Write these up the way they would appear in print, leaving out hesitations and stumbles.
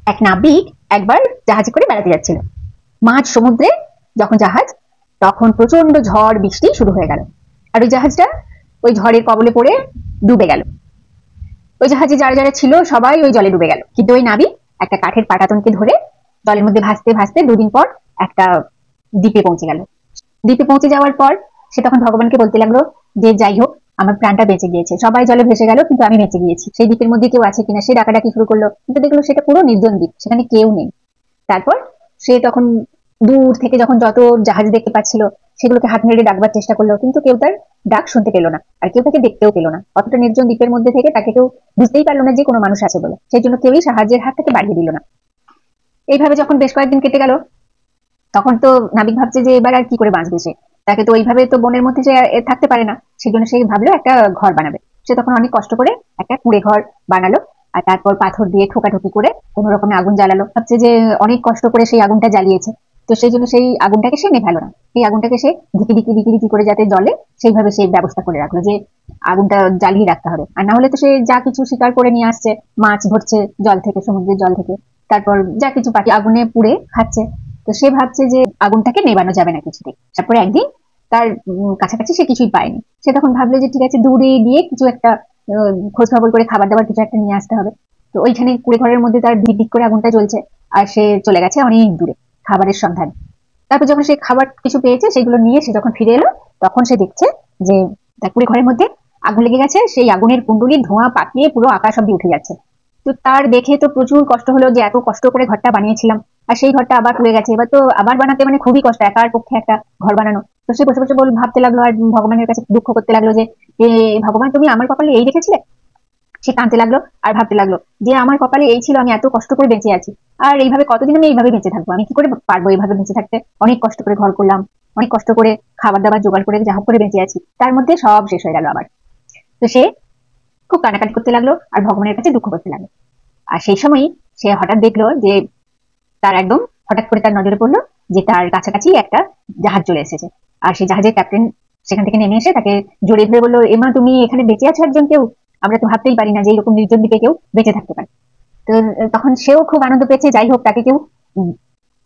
এক নাবিক একবার জাহাজে করে বেড়াতে যাচ্ছিল মাঝ সমুদ্রে। যখন জাহাজ, তখন প্রচন্ড ঝড় বৃষ্টি শুরু হয়ে গেল, আর ওই জাহাজটা ওই ঝড়ের কবলে পড়ে ডুবে গেল। ওই জাহাজে যারা যারা ছিল সবাই ওই জলে ডুবে গেল, কিন্তু ওই নাবিক একটা কাঠের পাটাতনকে ধরে জলের মধ্যে ভাসতে ভাসতে দুদিন পর একটা দ্বীপে পৌঁছে গেল। দ্বীপে পৌঁছে যাওয়ার পর সে তখন ভগবানকে বলতে লাগলো যে যাই হোক, আমার প্রাণটা বেঁচে গিয়েছে, সবাই জলে ভেসে গেল কিন্তু আমি বেঁচে গিয়েছি, সেই দ্বীপের মধ্যে কেউ আছে কিনা সে ডাকাডাকি শুরু করলো, কিন্তু দেখলো সেটা পুরো নির্জন দ্বীপ, সেখানে কেউ নেই। তারপর সে তখন দূর থেকে যখন যত জাহাজ দেখতে পাচ্ছিল সেগুলোকে হাত নেড়ে ডাকবার চেষ্টা করলো, কিন্তু কেউ তার ডাক শুনতে পেলো না, আর কেউ তাকে দেখতেও পেলো না। অতটা নির্জন দ্বীপের মধ্যে থেকে তাকে কেউ বুঝতেই পারলো না যে কোনো মানুষ আছে বলে, সেই জন্য কেউই সাহায্যের হাত তাকে বাড়িয়ে দিল না। এইভাবে যখন বেশ কয়েকদিন কেটে গেল, তখন তো নাবিক ভাবছে যে এবার আর কি করে বাঁচবে সে, তাকে তো ওইভাবে তো বনের মধ্যে সে থাকতে পারে না, সেই জন্য সে ভাবলো একটা ঘর বানাবে। সে তখন অনেক কষ্ট করে একটা কুঁড়ে ঘর বানালো, আর তারপর পাথর দিয়ে ঠোকাঠুকি করে কোনো রকমে আগুন জ্বালালো। ভাবছে যে অনেক কষ্ট করে সেই আগুনটা জ্বালিয়েছে, তো সেই জন্য সেই আগুনটাকে সে নেভালো না, সেই আগুনটাকে সে ধিকি ধিকি ধিকি ধিকি করে যাতে জ্বলে সেইভাবে সে ব্যবস্থা করে রাখলো যে আগুনটা জ্বালিয়ে রাখতে হবে, আর না হলে তো সে যা কিছু শিকার করে নিয়ে আসছে, মাছ ধরছে জল থেকে, সমুদ্রের জল থেকে, তারপর যা কিছু পাখি আগুনে পুড়ে খাচ্ছে, তো সে ভাবছে যে আগুনটাকে নেবানো যাবে না কিছুতেই। তারপরে একদিন তার কাছাকাছি সে কিছুই পায়নি, সে তখন ভাবলো যে ঠিক আছে, দূরে গিয়ে কিছু একটা খোঁজ খবর করে খাবার দাবার কিছু একটা নিয়ে আসতে হবে। তো ওইখানে কুড়ে ঘরের মধ্যে তার ভিড় ভিড় করে আগুনটা জ্বলছে, আর সে চলে গেছে অনেক দূরে খাবারের সন্ধানে। তারপর যখন সে খাবার কিছু পেয়েছে সেগুলো নিয়ে সে যখন ফিরে এলো, তখন সে দেখছে যে তার কুড়ে ঘরের মধ্যে আগুন লেগে গেছে, সেই আগুনের কুণ্ডুলির ধোঁয়া পাকিয়ে পুরো আকাশ অব্দি উঠে যাচ্ছে। তো তার দেখে তো প্রচুর কষ্ট হলো যে এত কষ্ট করে ঘরটা বানিয়েছিলাম, আর সেই ঘরটা আবার পুড়ে গেছে, এবার তো আবার বানাতে মানে খুবই কষ্ট, একার পক্ষে একটা ঘর বানানো। তো সে বসে বসে ভাবতে লাগলো আর ভগবানের কাছে দুঃখ করতে লাগলো যে ভগবান তুমি আমার কপালে এই রেখেছিলে। সে কাঁদতে লাগলো আর ভাবতে লাগলো যে আমার কপালে এই ছিল, আমি এত কষ্ট করে বেঁচে আছি, আর এইভাবে কতদিন আমি এইভাবে বেঁচে থাকবো, আমি কি করে পারবো এইভাবে বেঁচে থাকতে, অনেক কষ্ট করে ঘর করলাম, অনেক কষ্ট করে খাবার দাবার জোগাড় করে যা হোক করে বেঁচে আছি, তার মধ্যে সব শেষ হয়ে গেল আবার। তো সে খুব কানাকাটি করতে লাগলো আর ভগবানের কাছে দুঃখ করতে লাগলো। আর সেই সময়ই সে হঠাৎ দেখলো যে তার একদম হঠাৎ করে তার নজরে পড়লো যে তার কাছাকাছি একটা জাহাজ চলে এসেছে, আর সেই জাহাজের ক্যাপ্টেন সেখান থেকে নেমে এসে তাকে জড়িয়ে ধরে বললো, এমা তুমি এখানে বেঁচে আছো একজন কেউ, আমরা তো ভাবতেই পারি না যে এরকম নির্জন দ্বীপে কেউ বেঁচে থাকতে পারে। তো তখন সেও খুব আনন্দ পেয়েছে, যাই হোক তাকে কেউ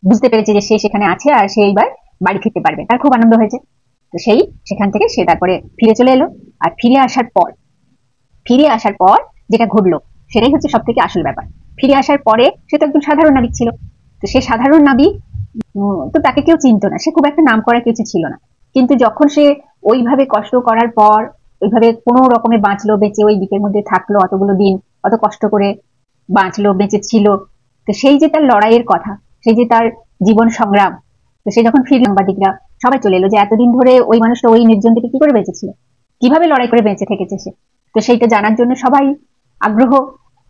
বুঝতে পেরেছে যে সে সেখানে আছে আর সে এইবার বাড়ি ফিরতে পারবে, তার খুব আনন্দ হয়েছে। তো সেই সেখান থেকে সে তারপরে ফিরে চলে এলো, আর ফিরে আসার পর যেটা ঘটলো সেটাই হচ্ছে সব থেকে আসল ব্যাপার। ফিরে আসার পরে সে তো একদম সাধারণ নাবিক ছিল, তো সে সাধারণ নাবিক, তো তাকে কেউ চিনতো না, সে খুব একটা নাম করা কিছু ছিল না, কিন্তু যখন সে ওইভাবে কষ্ট করার পর ওইভাবে কোনো রকমে বাঁচলো, বেঁচে ওই দ্বীপের মধ্যে থাকলো অতগুলো দিন, অত কষ্ট করে বাঁচলো, বেঁচে ছিল, তো সেই যে তার লড়াইয়ের কথা, সেই যে তার জীবন সংগ্রাম, তো সে যখন ফিরল সাংবাদিকরা সবাই চলে এলো যে এতদিন ধরে ওই মানুষটা ওই নির্জন দ্বীপে কি করে বেঁচেছিল, কিভাবে লড়াই করে বেঁচে থেকেছে সে, তো সেইটা জানার জন্য সবাই আগ্রহ,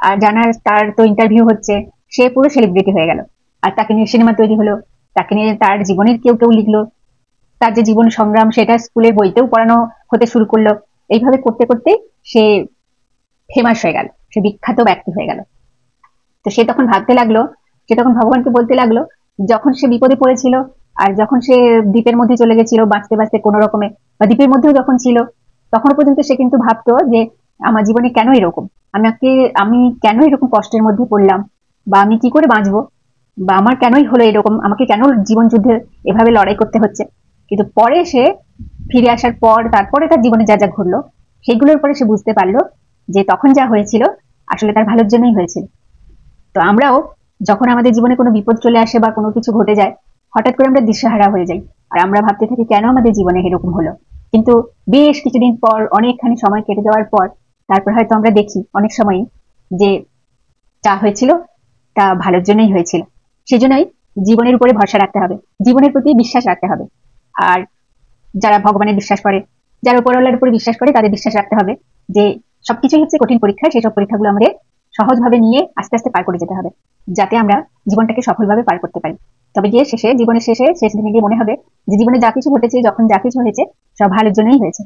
আর জানার তার তো ইন্টারভিউ হচ্ছে, সে পুরো সেলিব্রিটি হয়ে গেল, আর তাকে নিয়ে সিনেমা তৈরি হলো, তাকে নিয়ে তার জীবনের কেউ কেউ লিখলো, তার যে জীবন সংগ্রাম সেটা স্কুলের বইতেও পড়ানো হতে শুরু করলো। এইভাবে করতে করতে সে ফেমাস হয়ে গেল, সে বিখ্যাত ব্যক্তি হয়ে গেল। তো সে তখন ভাবতে লাগলো, সে তখন ভগবানকে বলতে লাগলো, যখন সে বিপদে পড়েছিল আর যখন সে দ্বীপের মধ্যে চলে গেছিল বাঁচতে বাঁচতে কোনো রকমে, বা দ্বীপের মধ্যেও যখন ছিল তখন পর্যন্ত সে কিন্তু ভাবতো যে আমার জীবনে কেন এরকম, আমি কেন এরকম কষ্টের মধ্যে পড়লাম, বা আমি কি করে বাঁচবো, বা আমার কেনই হলো এরকম, আমাকে কেন জীবন যুদ্ধে এভাবে লড়াই করতে হচ্ছে। কিন্তু পরে সে ফিরে আসার পর তারপরে তার জীবনে যা যা ঘটলো সেগুলোর পরে সে বুঝতে পারলো যে তখন যা হয়েছিল আসলে তার ভালোর জন্যই হয়েছিল। তো আমরাও যখন আমাদের জীবনে কোনো বিপদ চলে আসে বা কোনো কিছু ঘটে যায়, হঠাৎ করে আমরা দিশেহারা হয়ে যাই, আর আমরা ভাবতে থাকি কেন আমাদের জীবনে এরকম হলো, কিন্তু বেশ কিছুদিন পর অনেকখানি সময় কেটে যাওয়ার পর তারপর হয়তো আমরা দেখি অনেক সময় যে যা হয়েছিল তা ভালোর জন্যই হয়েছিল। সেজন্যই জীবনের উপরে ভরসা রাখতে হবে, জীবনের প্রতি বিশ্বাস রাখতে হবে, আর যারা ভগবানের বিশ্বাস করে, যারা উপরওয়ালার উপরে বিশ্বাস করে তাদের বিশ্বাস রাখতে হবে যে সবকিছুই হচ্ছে কঠিন পরীক্ষা, সেই সব পরীক্ষাগুলো আমাদের সহজভাবে নিয়ে আস্তে আস্তে পার করে যেতে হবে, যাতে আমরা জীবনটাকে সফলভাবে পার করতে পারি। তবে গিয়ে জীবনের শেষ দিনে গিয়ে মনে হবে যে জীবনে যা কিছু ঘটেছে, যখন যা কিছু হয়েছে সব ভালোর জন্যই হয়েছে।